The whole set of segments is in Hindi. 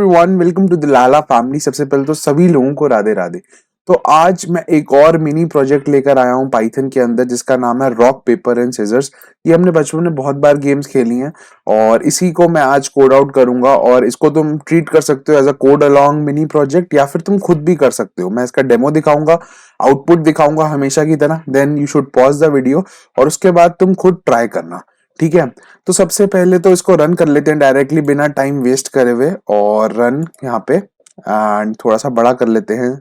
Everyone, welcome to the Lala family. सबसे पहले तो सभी लोगों को राधे राधे। तो आज मैं एक और मिनी प्रोजेक्ट लेकर आया हूँ पाइथन के अंदर, जिसका नाम है रॉक पेपर एंड सीजर्स। ये हमने बचपन में बहुत बार गेम्स खेली हैं और इसी को मैं आज कोड आउट करूंगा। और इसको तुम ट्रीट कर सकते हो as a code along mini project, या फिर तुम खुद भी कर सकते हो। मैं इसका डेमो दिखाऊंगा, आउटपुट दिखाऊंगा हमेशा की तरह। Then you should pause the video और उसके बाद तुम खुद ट्राई करना, ठीक है। तो सबसे पहले तो इसको रन कर लेते हैं डायरेक्टली, बिना टाइम वेस्ट करे हुए। और रन यहाँ पे एंड थोड़ा सा बड़ा कर लेते हैं,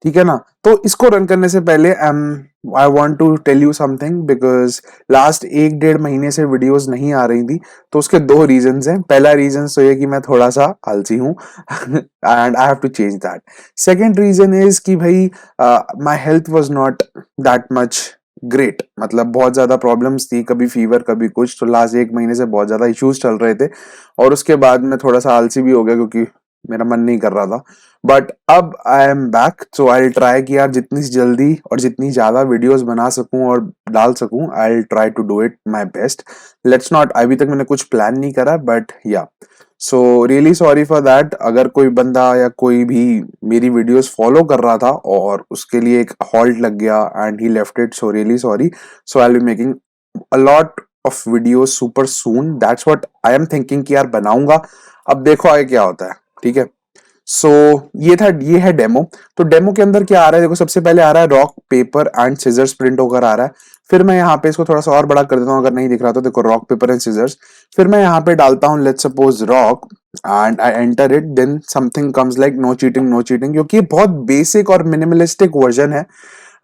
ठीक है ना। तो इसको रन करने से पहले I want to tell you something, because last 1-1.5 महीने से वीडियोस नहीं आ रही थी। तो उसके दो रीजंस हैं। पहला रीजन तो ये कि मैं थोड़ा सा आलसी हूँ and I have to change that. Second reason is कि भाई my health was not that much great. मतलब बहुत ज्यादा प्रॉब्लम्स थी, कभी फीवर कभी कुछ। तो लास्ट 1 महीने से बहुत ज्यादा इश्यूज चल रहे थे और उसके बाद मैं थोड़ा सा आलसी भी हो गया क्योंकि मेरा मन नहीं कर रहा था। बट अब I am back, so I try कि यार जितनी जल्दी और जितनी ज्यादा वीडियोस बना सकूं और डाल सकूं, I try to do it my best. Let's not, अभी तक मैंने कुछ प्लान नहीं करा, but yeah so really sorry for that. अगर कोई बंदा या कोई भी मेरी वीडियोस फॉलो कर रहा था और उसके लिए एक हॉल्ट लग गया and he left it, so really sorry. So I will be making a lot of videos super soon. That's what I am thinking कि यार बनाऊंगा। अब देखो आगे क्या होता है, ठीक है। सो ये है डेमो। तो डेमो के अंदर क्या आ रहा है, देखो सबसे पहले आ रहा है rock paper and scissors print होकर आ रहा है। फिर मैं यहाँ पे इसको थोड़ा सा और बड़ा कर देता हूँ, अगर नहीं दिख रहा तो देखो रॉक पेपर एंड सीजर्स। फिर मैं यहाँ पे डालता हूँ let's suppose rock and I enter it, then something comes like no cheating no cheating, क्योंकि ये बहुत बेसिक और मिनिमलिस्टिक वर्जन है।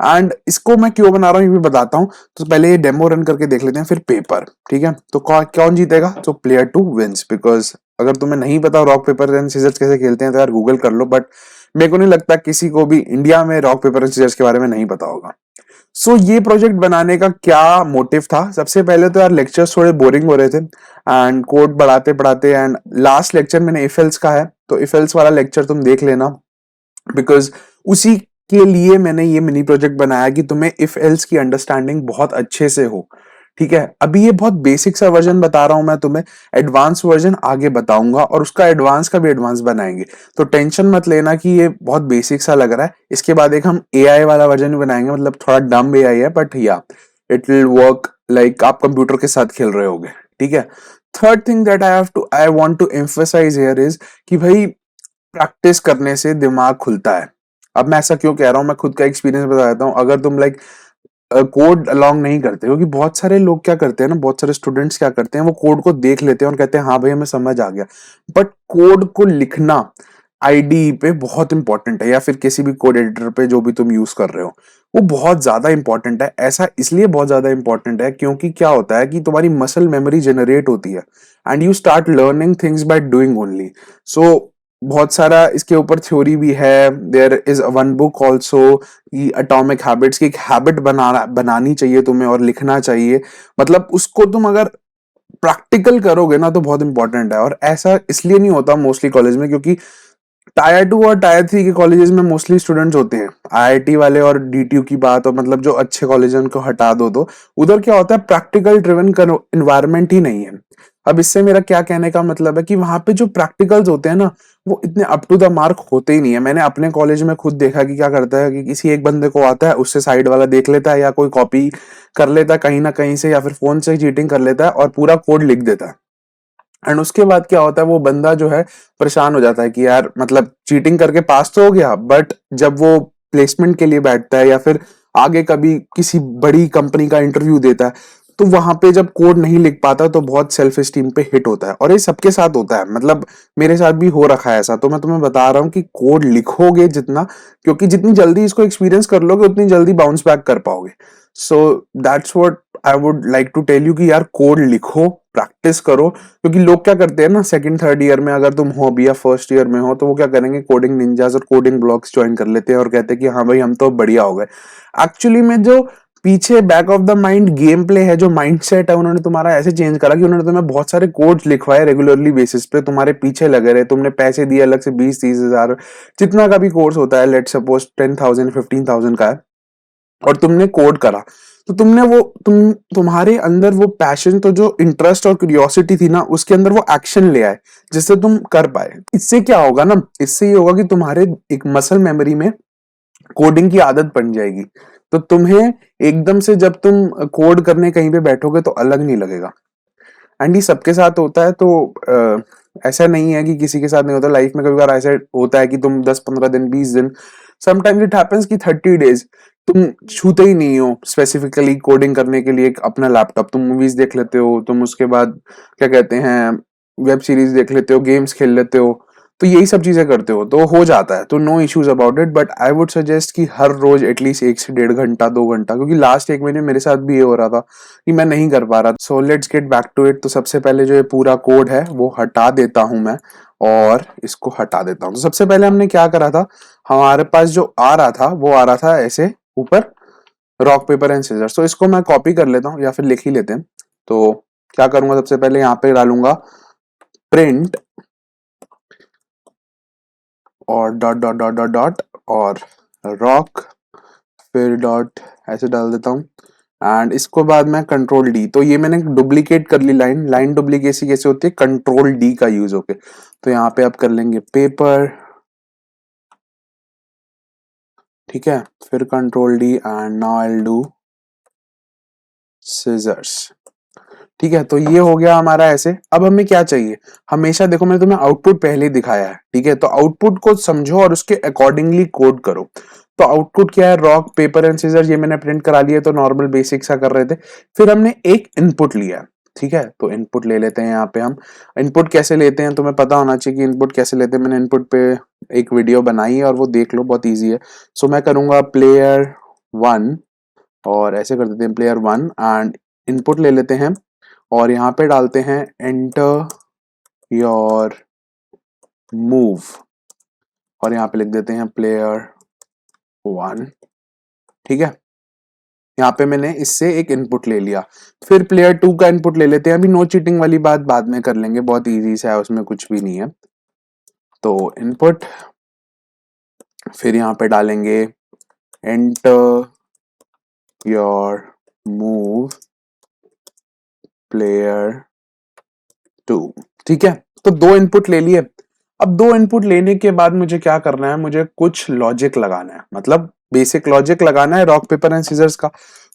एंड इसको मैं क्यों बना रहा हूँ ये भी बताता हूँ। तो पहले ये डेमो रन करके देख लेते हैं, फिर पेपर, ठीक है। तो कौन जीतेगा, तो प्लेयर 2 विंस। बिकॉज अगर तुम्हें नहीं पता रॉक पेपर एंड सीजर्स कैसे खेलते हैं तो यार गूगल कर लो, बट मेरे को नहीं लगता किसी को भी इंडिया में रॉक पेपर एंड सीजर्स के बारे में नहीं पता होगा। सो ये प्रोजेक्ट बनाने का क्या मोटिव था, सबसे पहले तो यार लेक्चर्स थोड़े बोरिंग हो रहे थे एंड कोड बढ़ाते पढ़ाते। एंड लास्ट लेक्चर मैंने इफ एल्स का है, तो इफ एल्स वाला लेक्चर तुम देख लेना, बिकॉज उसी के लिए मैंने ये मिनी प्रोजेक्ट बनाया कि तुम्हें इफ एल्स की अंडरस्टैंडिंग बहुत अच्छे से हो, ठीक है। अभी ये बहुत बेसिक सा वर्जन बता रहा हूं मैं तुम्हें, एडवांस वर्जन आगे बताऊंगा और उसका एडवांस का भी एडवांस बनाएंगे। तो टेंशन मत लेना कि ये बहुत बेसिक सा लग रहा है। इसके बाद एक हम एआई वाला वर्जन भी बनाएंगे, मतलब थोड़ा डम एआई है, but yeah it will work like आप कंप्यूटर के साथ खेल रहे होगे, ठीक है। Third thing that I want to emphasize here is कि भाई प्रैक्टिस करने से दिमाग खुलता है। अब मैं ऐसा क्यों कह रहा हूँ, मैं खुद का एक्सपीरियंस बता देता हूँ। अगर तुम लाइक कोड अलोंग नहीं करते, क्योंकि बहुत सारे लोग क्या करते हैं ना, बहुत सारे स्टूडेंट्स क्या करते हैं, वो कोड को देख लेते हैं और कहते हैं हाँ भाई हमें समझ आ गया। बट कोड को लिखना आईडी पे बहुत इंपॉर्टेंट है, या फिर किसी भी कोड एडिटर पे जो भी तुम यूज कर रहे हो, वो बहुत ज्यादा इंपॉर्टेंट है। ऐसा इसलिए बहुत ज्यादा इंपॉर्टेंट है क्योंकि क्या होता है कि तुम्हारी मसल मेमोरी जनरेट होती है and you start learning things by doing only. So बहुत सारा इसके ऊपर थ्योरी भी है। There is one book also कि एटॉमिक हैबिट्स की एक हैबिट बनानी चाहिए तुम्हें और लिखना चाहिए। मतलब उसको तुम अगर प्रैक्टिकल करोगे ना तो बहुत इंपॉर्टेंट है। और ऐसा इसलिए नहीं होता मोस्टली कॉलेज में, क्योंकि टायर 2 और टायर 3 के कॉलेजेस में मोस्टली स्टूडेंट्स होते हैं। आईआईटी वाले और डीटीयू की बात, और मतलब जो अच्छे कॉलेज हैं उनको हटा दो, तो उधर क्या होता है, प्रैक्टिकल ड्रिवन इन्वायरमेंट ही नहीं है। अब इससे मेरा क्या कहने का मतलब है कि वहां पे जो प्रैक्टिकल्स होते हैं ना, वो इतने अप टू द मार्क होते ही नहीं है। मैंने अपने कॉलेज में खुद देखा कि क्या करता है कि किसी एक बंदे को आता है, उससे साइड वाला देख लेता है या कोई कॉपी कर लेता है कहीं ना कहीं से, या फिर फोन से चीटिंग कर लेता है और पूरा कोड लिख देता है। एंड उसके बाद क्या होता है, वो बंदा जो है परेशान हो जाता है कि यार मतलब चीटिंग करके पास तो हो गया, बट जब वो प्लेसमेंट के लिए बैठता है या फिर आगे कभी किसी बड़ी कंपनी का इंटरव्यू देता है, तो वहां पे जब कोड नहीं लिख पाता तो बहुत सेल्फ स्टीम पे हिट होता है। और ये सबके साथ होता है, मतलब मेरे साथ भी हो रखा है ऐसा। तो मैं तुम्हें बता रहा हूँ कि कोड लिखोगे जितना, क्योंकि जितनी जल्दी इसको एक्सपीरियंस कर लोगे उतनी जल्दी बाउंस बैक कर पाओगे। So that's what I would like to tell you कि यार कोड लिखो, प्रैक्टिस करो। क्योंकि लोग क्या करते हैं ना, सेकंड थर्ड ईयर में अगर तुम हो अभी या फर्स्ट ईयर में हो, तो वो क्या करेंगे, कोडिंग निंजास और कोडिंग ब्लॉग्स ज्वाइन कर लेते हैं और कहते हैं कि हाँ भाई हम तो बढ़िया हो गए। एक्चुअली में जो पीछे back of the mind game play है, जो माइंडसेट है, उन्होंने तुम्हारा ऐसे चेंज करा कि उन्होंने तुम्हें बहुत सारे कोड्स लिखवाए रेगुलरली बेसिस पे, तुम्हारे पीछे लगे रहे, तुमने पैसे दिए अलग से 20-30 हजार, जितना का भी कोर्स होता है, लेट सपोज 10,000 15,000 का है, और तुमने कोड करा, तो तुम्हारे अंदर वो पैशन, तो जो इंटरेस्ट और क्यूरियोसिटी थी ना, उसके अंदर वो एक्शन ले आए जिससे तुम कर पाए। इससे क्या होगा ना, इससे ये होगा कि तुम्हारे एक मसल मेमोरी में कोडिंग की आदत बन जाएगी, तो तुम्हें एकदम से जब तुम कोड करने कहीं पे बैठोगे तो अलग नहीं लगेगा। एंड ये सबके साथ होता है, तो ऐसा नहीं है कि किसी के साथ नहीं होता। लाइफ में कभी बार ऐसा होता है कि तुम 10-15 दिन 20 दिन, समटाइम्स इट हैपेंस कि 30 डेज तुम छूते ही नहीं हो स्पेसिफिकली कोडिंग करने के लिए अपना लैपटॉप। तुम मूवीज देख लेते हो, तुम उसके बाद क्या कहते हैं, वेब सीरीज देख लेते हो, गेम्स खेल लेते हो, तो यही सब चीजें करते हो, तो हो जाता है, तो no issues about it. But I would suggest कि हर रोज एटलीस्ट 1 से 1.5 घंटा 2 घंटा, क्योंकि लास्ट 1 महीने मेरे साथ भी ये हो रहा था कि मैं नहीं कर पा रहा। So let's get back to it. तो सबसे पहले जो ये पूरा कोड है वो हटा देता हूं मैं, और इसको हटा देता हूं। तो सबसे पहले हमने क्या करा था, हमारे पास जो आ रहा था वो आ रहा था ऐसे ऊपर, रॉक पेपर एंड सीजर्स। तो इसको मैं कॉपी कर लेता हूँ, या फिर लिख ही लेते हैं। तो क्या करूंगा, सबसे पहले यहाँ पे डालूंगा प्रिंट और dot dot dot dot dot और रॉक, फिर डॉट ऐसे डाल देता हूँ। एंड इसको बाद में कंट्रोल डी, तो ये मैंने डुप्लीकेट कर ली लाइन। लाइन डुप्लीकेसी कैसे होती है, कंट्रोल डी का यूज होके। तो यहाँ पे आप कर लेंगे पेपर, ठीक है, फिर control D and now I will do scissors. ठीक है, तो ये हो गया हमारा ऐसे। अब हमें क्या चाहिए, हमेशा देखो मैंने तुम्हें आउटपुट पहले ही दिखाया है, ठीक है, तो आउटपुट को समझो और उसके अकॉर्डिंगली कोड करो। तो आउटपुट क्या है, रॉक पेपर एंड सीजर, ये मैंने प्रिंट करा लिया, तो नॉर्मल बेसिक सा कर रहे थे। फिर हमने एक इनपुट लिया है, ठीक है, तो इनपुट ले लेते हैं। यहाँ पे हम इनपुट कैसे लेते हैं तुम्हें पता होना चाहिए कि इनपुट कैसे लेते हैं। मैंने इनपुट पे एक वीडियो बनाई है और वो देख लो, बहुत ईजी है। सो मैं करूंगा प्लेयर 1, और ऐसे कर देते हैं प्लेयर 1 एंड इनपुट ले लेते हैं, और यहाँ पे डालते हैं एंटर योर मूव, और यहाँ पे लिख देते हैं प्लेयर 1, ठीक है। यहाँ पे मैंने इससे एक इनपुट ले लिया। फिर प्लेयर 2 का इनपुट ले लेते हैं। अभी नो चीटिंग वाली बात बाद में कर लेंगे, बहुत इजी सा है, उसमें कुछ भी नहीं है। तो इनपुट, फिर यहाँ पे डालेंगे एंटर योर मूव प्लेयर 2, ठीक है। तो 2 इनपुट ले लिए। अब 2 इनपुट लेने के बाद मुझे क्या करना है, मुझे कुछ लॉजिक लगाना है, मतलब बेसिक लॉजिक लगाना है रॉक पेपर एंड सीजर्स का।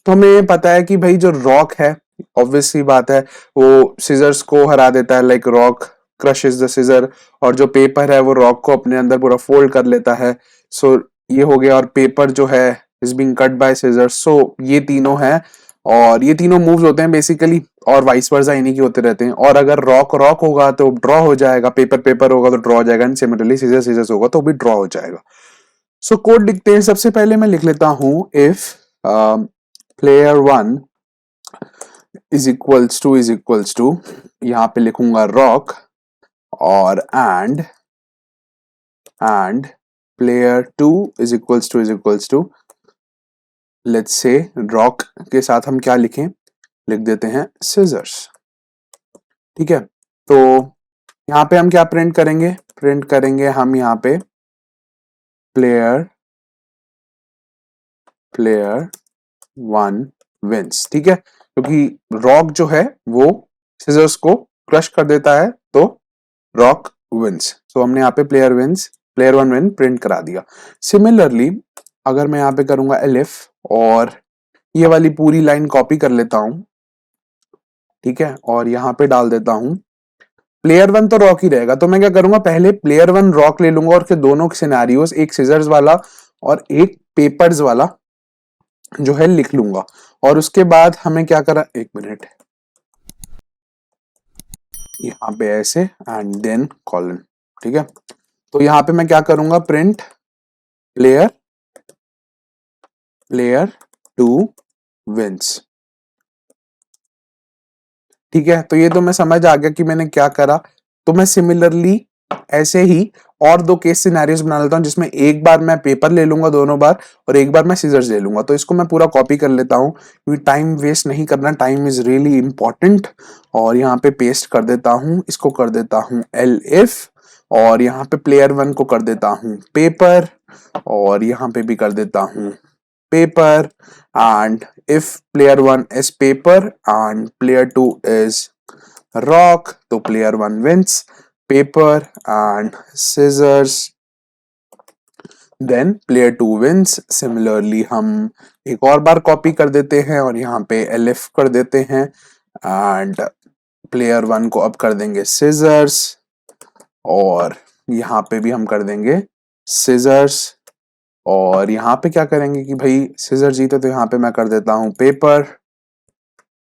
तो हमें पता है कि भाई जो रॉक है, ऑब्वियस सी बात है, वो सीजर्स को हरा देता है, like rock crushes the seizure, और जो पेपर है वो रॉक को अपने अंदर पूरा फोल्ड कर लेता है। सो ये हो गया, और पेपर जो है is being cut by scissors. So ये तीनों है, और ये तीनों मूव्स होते हैं बेसिकली, और वाइस वर्सा इन्हीं के होते रहते हैं। और अगर रॉक रॉक होगा तो ड्रॉ हो जाएगा, पेपर पेपर होगा तो ड्रॉ हो जाएगा, एंड सिमिलरली सीजर सीजर्स होगा तो भी ड्रॉ हो जाएगा। सो कोड लिखते हैं। सबसे पहले मैं लिख लेता हूं if player 1 is equals to, यहाँ पे लिखूंगा रॉक, और and player 2 is equals to let's say rock के साथ हम क्या लिखें, लिख देते हैं सीजर्स, ठीक है। तो यहाँ पे हम क्या प्रिंट करेंगे, प्रिंट करेंगे हम यहाँ पे प्लेयर 1 विंस, ठीक है, क्योंकि रॉक जो है वो सीजर्स को क्रश कर देता है, तो रॉक विंस। तो हमने यहाँ पे प्लेयर 1 विन प्रिंट करा दिया। सिमिलरली अगर मैं यहाँ पे करूंगा एलिफ, और ये वाली पूरी लाइन कॉपी कर लेता हूं, ठीक है, और यहाँ पे डाल देता हूं प्लेयर 1 तो रॉक ही रहेगा। तो मैं क्या करूंगा, पहले प्लेयर 1 रॉक ले लूंगा, और फिर दोनों सिनेरियोस, एक सीजर्स वाला और एक पेपर्स वाला जो है लिख लूंगा। और उसके बाद हमें क्या करा, एक मिनट, यहाँ पे ऐसे एंड देन कॉलन, ठीक है। तो यहाँ पे मैं क्या करूंगा, प्रिंट प्लेयर 2 विंस, ठीक है। तो ये तो मैं समझ आ गया कि मैंने क्या करा। तो मैं सिमिलरली ऐसे ही और 2 केस सिनेरियोस बना लेता हूं, जिसमें एक बार मैं पेपर ले लूंगा दोनों बार, और एक बार मैं सीजर्स ले लूंगा। तो इसको मैं पूरा कॉपी कर लेता हूं, क्योंकि टाइम वेस्ट नहीं करना, टाइम इज रियली इंपॉर्टेंट। और यहाँ पे पेस्ट कर देता हूं, इसको कर देता हूं एलिफ, और यहाँ पे प्लेयर 1 को कर देता हूं पेपर, और यहाँ पे भी कर देता हूं paper, and if player 1 is paper and player 2 is rock, तो player 1 wins. Paper and scissors, then player 2 wins. Similarly हम एक और बार कॉपी कर देते हैं और यहाँ पे LF कर देते हैं and player 1 को अब कर देंगे scissors और यहाँ पे भी हम कर देंगे scissors और यहाँ पे क्या करेंगे कि भाई scissors जीते तो यहाँ पे मैं कर देता हूँ paper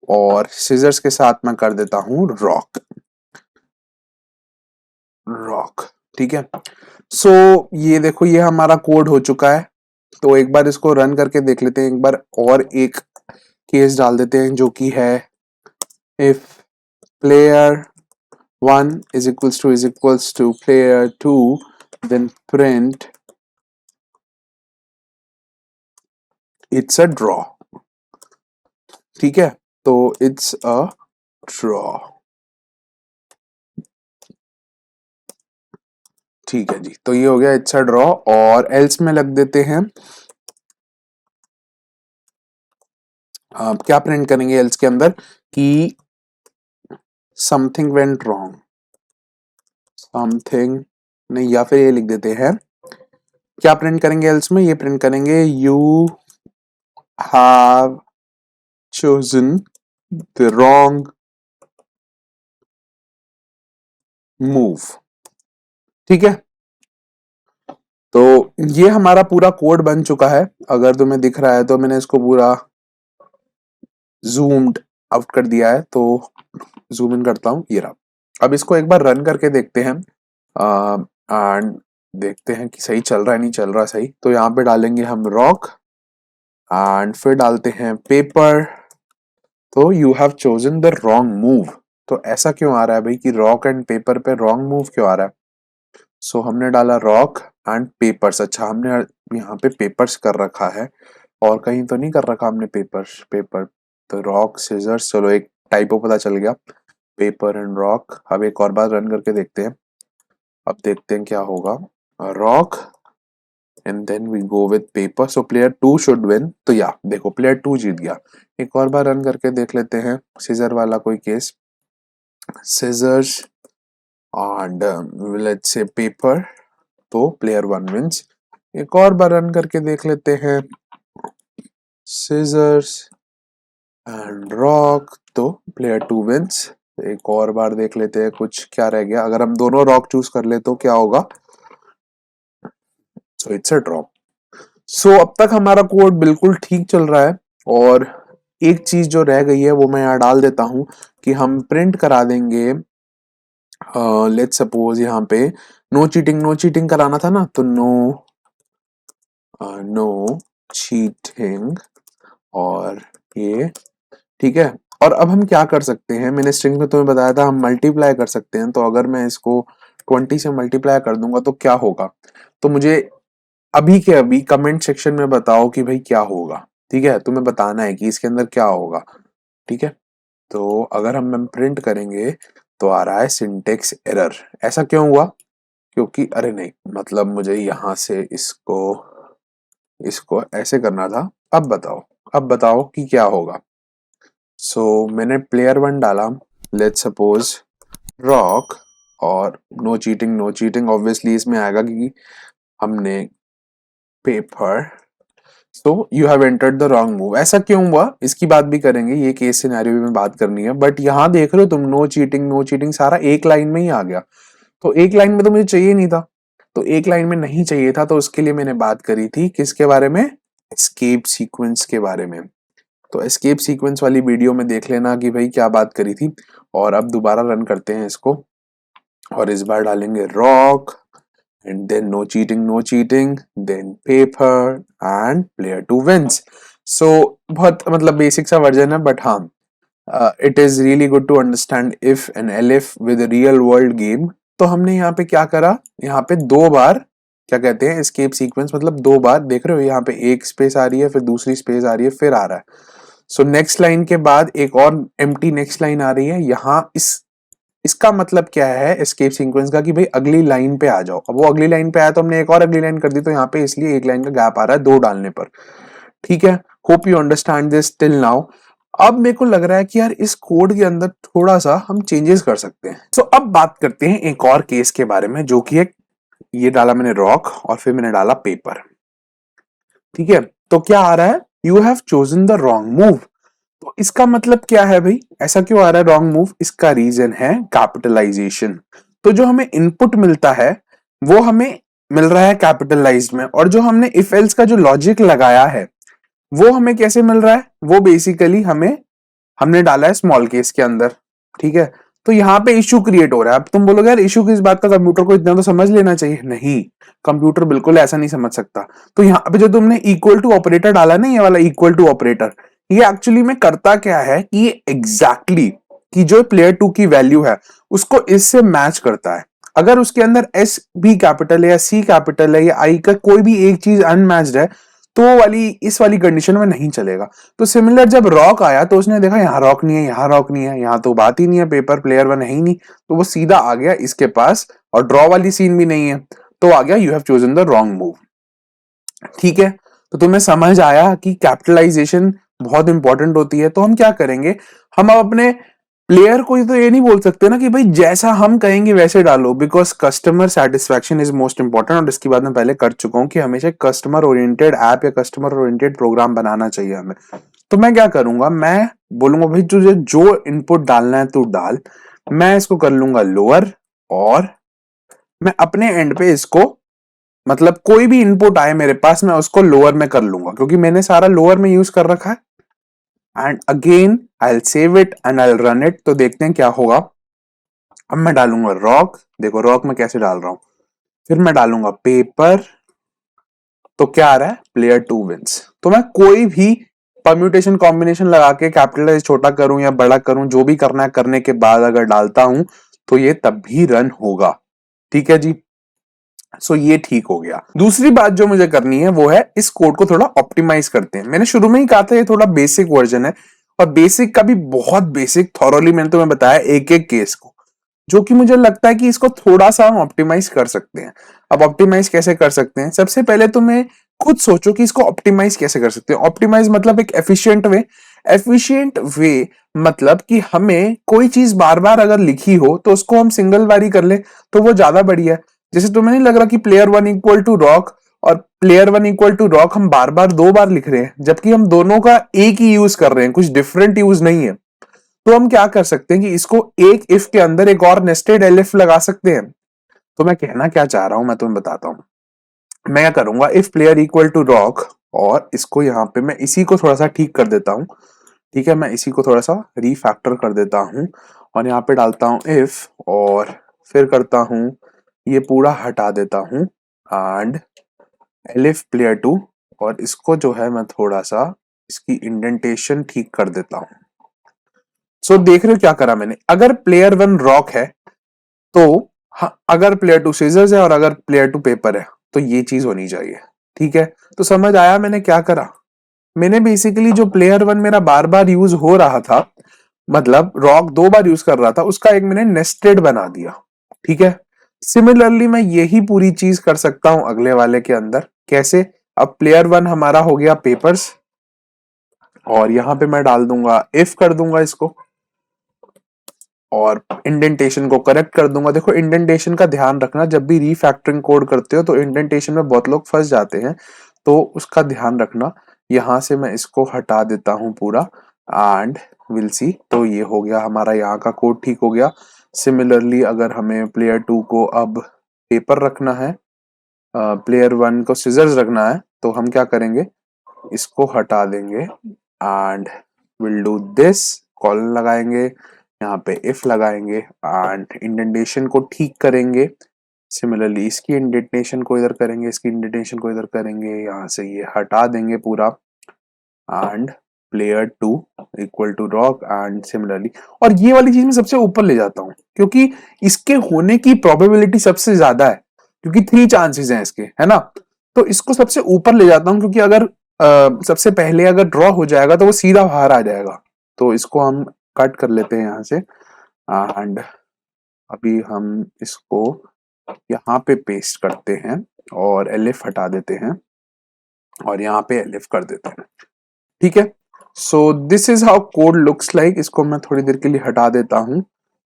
और scissors के साथ मैं कर देता हूँ rock. ठीक है. सो ये देखो ये हमारा कोड हो चुका है. तो एक बार इसको रन करके देख लेते हैं. एक बार और एक केस डाल देते हैं जो कि है if player 1 is equals to player 2 then print it's a draw. ठीक है. तो it's a draw. ठीक है जी. तो ये हो गया it's a draw और else में लग देते हैं. क्या प्रिंट करेंगे else के अंदर कि something went wrong. समथिंग नहीं या फिर ये लिख देते हैं. क्या प्रिंट करेंगे एल्स में? ये प्रिंट करेंगे you have chosen the wrong move. ठीक है. तो ये हमारा पूरा कोड बन चुका है. अगर तुम्हें दिख रहा है तो मैंने इसको पूरा जूम्ड आउट कर दिया है. तो जूम इन करता हूं. ये रहा. अब इसको एक बार रन करके देखते हैं एंड देखते हैं कि सही चल रहा है नहीं चल रहा सही. तो यहाँ पे डालेंगे हम रॉक एंड फिर डालते हैं पेपर. तो you have chosen the wrong move. तो ऐसा क्यों आ रहा है भाई कि रॉक एंड पेपर पे रॉन्ग मूव क्यों आ रहा है? सो हमने डाला रॉक एंड पेपर्स. अच्छा हमने यहाँ पे पेपर्स कर रखा है और कहीं तो नहीं कर रखा हमने पेपर्स. पेपर तो रॉक सीजर्स. चलो एक टाइपो पता चल गया. Paper and rock. अब एक और बार रन करके देखते हैं. अब देखते हैं क्या होगा. Rock and then we go with paper. So player 2 should win. तो या देखो प्लेयर 2 जीत गया. एक और बार रन करके देख लेते हैं सीजर वाला कोई केस. Scissors and let's say paper. तो प्लेयर 1 विंस. एक और बार रन करके देख लेते हैं सीजर्स एंड रॉक. तो प्लेयर 2 विंस. एक और बार देख लेते हैं कुछ क्या रह गया. अगर हम दोनों रॉक चूज कर ले तो क्या होगा. So it's a draw. सो अब तक हमारा कोड बिल्कुल ठीक चल रहा है और एक चीज जो रह गई है वो मैं यहाँ डाल देता हूं कि हम प्रिंट करा देंगे. लेट्स सपोज यहाँ पे नो चीटिंग कराना था ना. तो नो चीटिंग और ये ठीक है. और अब हम क्या कर सकते हैं. मैंने स्ट्रिंग में तुम्हें बताया था हम मल्टीप्लाई कर सकते हैं. तो अगर मैं इसको 20 से मल्टीप्लाई कर दूंगा तो क्या होगा. तो मुझे अभी के अभी कमेंट सेक्शन में बताओ कि भाई क्या होगा. ठीक है. तुम्हें बताना है कि इसके अंदर क्या होगा. ठीक है. तो अगर हम प्रिंट करेंगे तो आ रहा है सिंटेक्स एरर. ऐसा क्यों हुआ? क्योंकि अरे नहीं मतलब मुझे यहां से इसको ऐसे करना था. अब बताओ कि क्या होगा. सो मैंने प्लेयर 1 डाला. लेट्स सपोज रॉक और नो चीटिंग ऑब्वियसली इसमें आएगा क्योंकि हमने paper. So you have entered the wrong move. ऐसा क्यों हुआ इसकी बात भी करेंगे. ये केस सिनेरियो में बात करनी है. बट यहाँ देख रहे हो तुम नो चीटिंग सारा एक लाइन में ही आ गया. तो एक लाइन में तो मुझे चाहिए नहीं था. तो एक लाइन में नहीं चाहिए था तो उसके लिए मैंने बात करी थी किसके बारे में. एस्केप सीक्वेंस के बारे में. तो एस्केप सीक्वेंस वाली वीडियो में देख लेना कि भाई क्या बात करी थी. और अब दोबारा रन करते हैं इसको और इस बार डालेंगे rock and then no cheating then paper and player 2 wins. So बहुत मतलब बेसिक सा वर्जन है बट हाँ it is really good to understand if and elif with a real world game. तो हमने यहाँ पे क्या करा. यहाँ पे दो बार क्या कहते हैं escape sequence मतलब दो बार देख रहे हो. यहाँ पे एक स्पेस आ रही है फिर दूसरी स्पेस आ रही है फिर आ रहा है. सो नेक्स्ट लाइन के बाद एक और एम्प्टी नेक्स्ट लाइन आ रही है. यहाँ इसका मतलब क्या है एस्केप सीक्वेंस का कि भाई अगली लाइन पे आ जाओ. अब वो अगली लाइन पे आया तो हमने एक और अगली लाइन कर दी. तो यहाँ पे इसलिए एक लाइन का गैप आ रहा है दो डालने पर. ठीक है, hope you understand this till now. अब मेरे को लग रहा है कि यार इस कोड के अंदर थोड़ा सा हम चेंजेस कर सकते हैं। सो अब बात करते हैं एक और केस के बारे में, जो कि है, ये डाला मैंने रॉक और फिर मैंने डाला पेपर। ठीक है, तो क्या आ रहा है, you have chosen the wrong move. तो इसका मतलब क्या है भाई, ऐसा क्यों आ रहा है रॉन्ग मूव? इसका रीजन है कैपिटलाइजेशन। तो जो हमें इनपुट मिलता है वो हमें मिल रहा है कैपिटलाइज्ड में, और जो हमने इफ एल्स का जो लॉजिक लगाया है वो हमें कैसे मिल रहा है, वो बेसिकली हमें हमने डाला है स्मॉल केस के अंदर। ठीक है, तो यहाँ पे इश्यू क्रिएट हो रहा है। अब तुम बोलोगे यार इश्यू किस बात का, कंप्यूटर को इतना तो समझ लेना चाहिए। नहीं, कंप्यूटर बिल्कुल ऐसा नहीं समझ सकता। तो यहाँ पे जो तुमने इक्वल टू ऑपरेटर डाला ना, ये वाला इक्वल टू ऑपरेटर, ये एक्चुअली में करता क्या है कि ये एग्जैक्टली कि जो प्लेयर 2 की वैल्यू है उसको इससे मैच करता है। अगर उसके अंदर एस भी कैपिटल है या सी कैपिटल है या आई का कोई भी एक चीज अनमैच्ड है, तो वाली इस वाली कंडीशन में नहीं चलेगा। तो सिमिलर जब रॉक आया तो उसने देखा यहाँ रॉक नहीं है, यहाँ रॉक नहीं है, यहाँ तो बात ही नहीं है, पेपर प्लेयर 1 है ही नहीं, तो वो सीधा आ गया इसके पास, और ड्रॉ वाली सीन भी नहीं है, तो आ गया you have chosen the wrong move. ठीक है, तो तुम्हें समझ आया कि कैपिटलाइजेशन बहुत इंपॉर्टेंट होती है। तो हम क्या करेंगे, हम अब अपने प्लेयर को तो ये नहीं बोल सकते ना कि भाई जैसा हम कहेंगे वैसे डालो, because customer satisfaction is most important. और इसकी बात मैं पहले कर चुका हूं कि हमेशा कस्टमर ओरिएंटेड ऐप या कस्टमर ओरिएंटेड प्रोग्राम बनाना चाहिए हमें। तो मैं क्या करूंगा, मैं बोलूंगा भाई तुझे जो इनपुट डालना है तू डाल, मैं इसको कर लूंगा लोअर, और मैं अपने एंड पे इसको, मतलब कोई भी इनपुट आए मेरे पास मैं उसको लोअर में कर लूंगा, क्योंकि मैंने सारा लोअर में यूज कर रखा है। And again I will save it and I will run it, तो देखते हैं क्या होगा। अब मैं डालूंगा रॉक, देखो रॉक में कैसे डाल रहा हूं, फिर मैं डालूंगा पेपर, तो क्या आ रहा है, प्लेयर 2 विंस। तो मैं कोई भी परम्यूटेशन कॉम्बिनेशन लगा के कैपिटलाइज छोटा करूं या बड़ा करूं, जो भी करना है करने के बाद अगर डालता हूं तो ये तब भी रन होगा। ठीक है जी, सो ये ठीक हो गया। दूसरी बात जो मुझे करनी है वो है इस कोड को थोड़ा ऑप्टिमाइज करते हैं। मैंने शुरू में ही कहा था ये थोड़ा बेसिक वर्जन है, और बेसिक का भी बहुत बेसिक थॉरोली मैंने तुम्हें बताया एक एक केस को, जो कि मुझे लगता है कि इसको थोड़ा सा हम ऑप्टिमाइज कर सकते हैं। अब ऑप्टिमाइज कैसे कर सकते हैं, सबसे पहले तुम्हें खुद सोचो कि इसको ऑप्टिमाइज कैसे कर सकते हैं। ऑप्टिमाइज मतलब एक एफिशिएंट वे। एफिशिएंट वे मतलब कि हमें कोई चीज बार बार अगर लिखी हो तो उसको हम सिंगल बारी कर ले तो वो ज्यादा बढ़िया है। जैसे तुम्हें नहीं लग रहा कि प्लेयर 1 इक्वल टू रॉक और प्लेयर 1 इक्वल टू रॉक हम बार बार दो बार लिख रहे हैं, जबकि हम दोनों का एक ही यूज कर रहे हैं, कुछ डिफरेंट यूज नहीं है। तो हम क्या कर सकते हैं कि इसको एक इफ के अंदर एक और नेस्टेड एलिफ लगा सकते हैं। तो मैं कहना क्या चाह रहा हूं मैं तुम्हें बताता हूं। मैं क्या करूंगा, if player equal to rock, और इसको यहां पे मैं इसी को थोड़ा सा ठीक कर देता हूं। ठीक है, मैं इसी को थोड़ा सा रीफैक्टर कर देता हूं, और यहाँ पे डालता हूं इफ, और फिर करता हूं ये पूरा हटा देता हूं, एंड एलिफ प्लेयर 2, और इसको जो है मैं थोड़ा सा इसकी इंडेंटेशन ठीक कर देता हूं। सो देख रहे हो क्या करा मैंने, अगर प्लेयर 1 रॉक है तो अगर प्लेयर 2 सीजर्स है और अगर प्लेयर 2 पेपर है तो ये चीज होनी चाहिए। ठीक है, तो समझ आया मैंने क्या करा। मैंने बेसिकली जो प्लेयर 1 मेरा बार बार यूज हो रहा था, मतलब रॉक दो बार यूज कर रहा था, उसका एक मैंने नेस्टेड बना दिया। ठीक है, सिमिलरली मैं यही पूरी चीज कर सकता हूं अगले वाले के अंदर। कैसे, अब प्लेयर 1 हमारा हो गया पेपर्स, और यहां पे मैं डाल दूंगा इफ कर दूंगा इसको, और इंडेंटेशन को करेक्ट कर दूंगा। देखो इंडेंटेशन का ध्यान रखना, जब भी रीफैक्टरिंग कोड करते हो तो इंडेंटेशन में बहुत लोग फंस जाते हैं, तो उसका ध्यान रखना। यहां से मैं इसको हटा देता हूं पूरा, एंड विल सी, तो ये हो गया हमारा यहाँ का कोड ठीक हो गया। सिमिलरली अगर हमें प्लेयर 2 को अब पेपर रखना है, प्लेयर 1 को सिजर्स रखना है, तो हम क्या करेंगे, इसको हटा देंगे, and will do this, colon लगाएंगे, यहाँ पे इफ लगाएंगे, एंड इंडेंटेशन को ठीक करेंगे। सिमिलरली इसकी इंडेंटेशन को इधर करेंगे, इसकी इंडेंटेशन को इधर करेंगे, यहाँ से ये हटा देंगे पूरा, and player 2 equal to rock, and similarly. और ये वाली चीज मैं सबसे ऊपर ले जाता हूँ क्योंकि इसके होने की प्रोबेबिलिटी सबसे ज्यादा है, क्योंकि 3 चांसेस हैं इसके, है ना। तो इसको सबसे ऊपर ले जाता हूँ, क्योंकि अगर सबसे पहले अगर ड्रॉ हो जाएगा तो वो सीधा बाहर आ जाएगा। तो इसको हम कट कर लेते हैं यहाँ से, एंड अभी हम इसको यहाँ पे पेस्ट करते हैं और एलिफ हटा देते हैं। और यहाँ पे एलिफ कर देते हैं, ठीक है। So this is how code looks like. इसको मैं थोड़ी देर के लिए हटा देता हूं।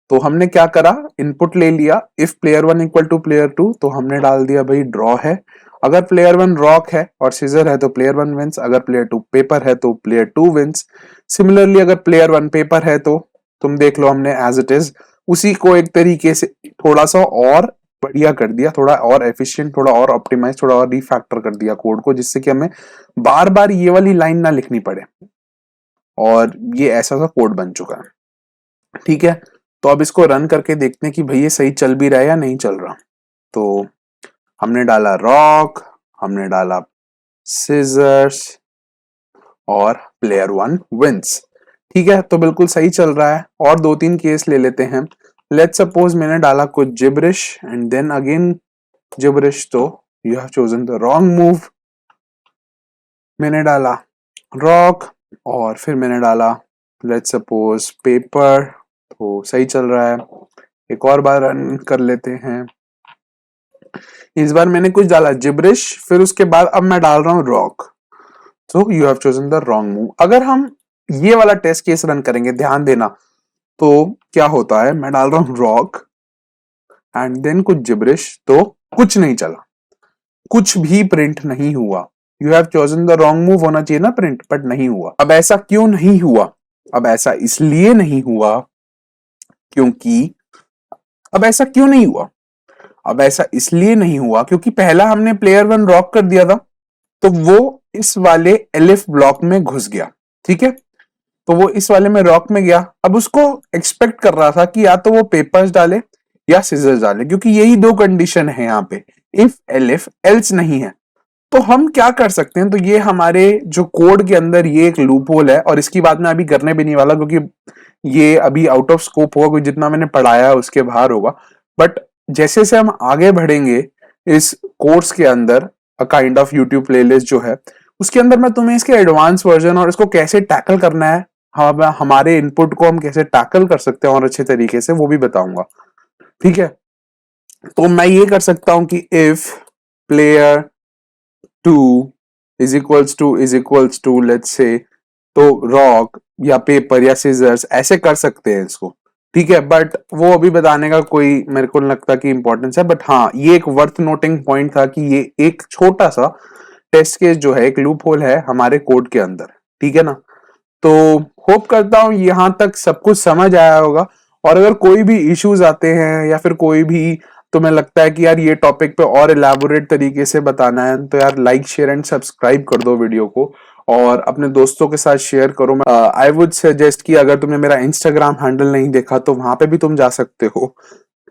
तो हमने क्या करा, इनपुट ले लिया, if player 1 equal to player 2 तो हमने डाल दिया भाई ड्रॉ है। अगर प्लेयर 1 रॉक है और सीजर है तो प्लेयर 1 विंस, अगर प्लेयर 2 पेपर है तो प्लेयर 2 विंस। सिमिलरली अगर प्लेयर 1 पेपर है तो तुम देख लो हमने एज इट इज उसी को एक तरीके से थोड़ा सा और बढ़िया कर दिया, थोड़ा और एफिशिएंट, थोड़ा और ऑप्टिमाइज, थोड़ा और रिफैक्टर कर दिया कोड को, जिससे कि हमें बार बार ये वाली लाइन ना लिखनी पड़े। और ये ऐसा सा कोड बन चुका है, ठीक है। तो अब इसको रन करके देखते हैं कि भाई ये सही चल भी रहा है या नहीं चल रहा। तो हमने डाला रॉक, हमने डाला सिजर्स और प्लेयर 1 विंस, ठीक है। तो बिल्कुल सही चल रहा है। और 2-3 केस ले लेते हैं। लेट्स सपोज मैंने डाला कुछ gibberish and then again gibberish, तो you have chosen the wrong move. मैंने डाला रॉक और फिर मैंने डाला लेट्स सपोज पेपर, तो सही चल रहा है। एक और बार रन कर लेते हैं। इस बार मैंने कुछ डाला जिब्रिश, फिर उसके बाद अब मैं डाल रहा हूं rock, so you have chosen the wrong move. अगर हम ये वाला टेस्ट केस रन करेंगे, ध्यान देना, तो क्या होता है, मैं डाल रहा हूं रॉक एंड देन कुछ जिब्रिश, तो कुछ नहीं चला, कुछ भी प्रिंट नहीं हुआ। You have chosen the wrong move होना चाहिए ना प्रिंट, बट नहीं हुआ। अब ऐसा क्यों नहीं हुआ? अब ऐसा इसलिए नहीं हुआ क्योंकि अब ऐसा क्यों नहीं हुआ? अब ऐसा इसलिए नहीं हुआ क्योंकि पहला हमने प्लेयर 1 रॉक कर दिया था, तो वो इस वाले एलिफ ब्लॉक में घुस गया, ठीक है। तो वो इस वाले में रॉक में गया। अब उसको एक्सपेक्ट कर रहा था कि या तो वो पेपर्स डाले या सीजर्स डाले, क्योंकि यही दो कंडीशन है यहाँ पे, इफ एलिफ एल्स नहीं है। तो हम क्या कर सकते हैं, तो ये हमारे जो कोड के अंदर ये एक लूप होल है, और इसकी बात मैं अभी करने भी नहीं वाला क्योंकि ये अभी आउट ऑफ स्कोप होगा, जितना मैंने पढ़ाया है उसके बाहर होगा। बट जैसे जैसे हम आगे बढ़ेंगे इस कोर्स के अंदर, a kind of YouTube playlist जो है, उसके अंदर मैं तुम्हें इसके एडवांस वर्जन और इसको कैसे टैकल करना है, हमारे इनपुट को हम कैसे टैकल कर सकते हैं और अच्छे तरीके से, वो भी बताऊंगा, ठीक है। तो मैं ये कर सकता हूं कि if player 2 is equals to let's say, तो रॉक या पेपर या सीजर्स ऐसे कर सकते हैं इसको, ठीक है। बट वो अभी बताने का कोई मेरे को नहीं लगता कि इंपॉर्टेंस है। बट हाँ, ये एक वर्थ नोटिंग पॉइंट था कि ये एक छोटा सा टेस्ट केस जो है, एक लूप होल है हमारे कोड के अंदर, ठीक है ना। तो होप करता हूं यहां तक सब कुछ समझ आया होगा। और अगर कोई भी इश्यूज आते हैं या फिर कोई भी तुम्हें लगता है कि यार ये टॉपिक पे और इलेबोरेट तरीके से बताना है, तो यार लाइक शेयर एंड सब्सक्राइब कर दो वीडियो को और अपने दोस्तों के साथ शेयर करो। आई वुड सजेस्ट कि अगर तुमने मेरा इंस्टाग्राम हैंडल नहीं देखा तो वहां पे भी तुम जा सकते हो,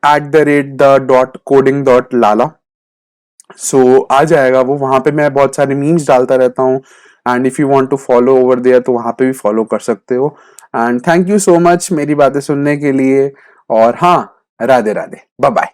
@the.coding.lala। सो आ जाएगा वो, वहां पे मैं बहुत सारे मीम्स डालता रहता हूँ। And if you want to follow over there तो वहां पे भी फॉलो कर सकते हो। And thank you so much मेरी बातें सुनने के लिए। और हाँ, राधे राधे, बाय बाय।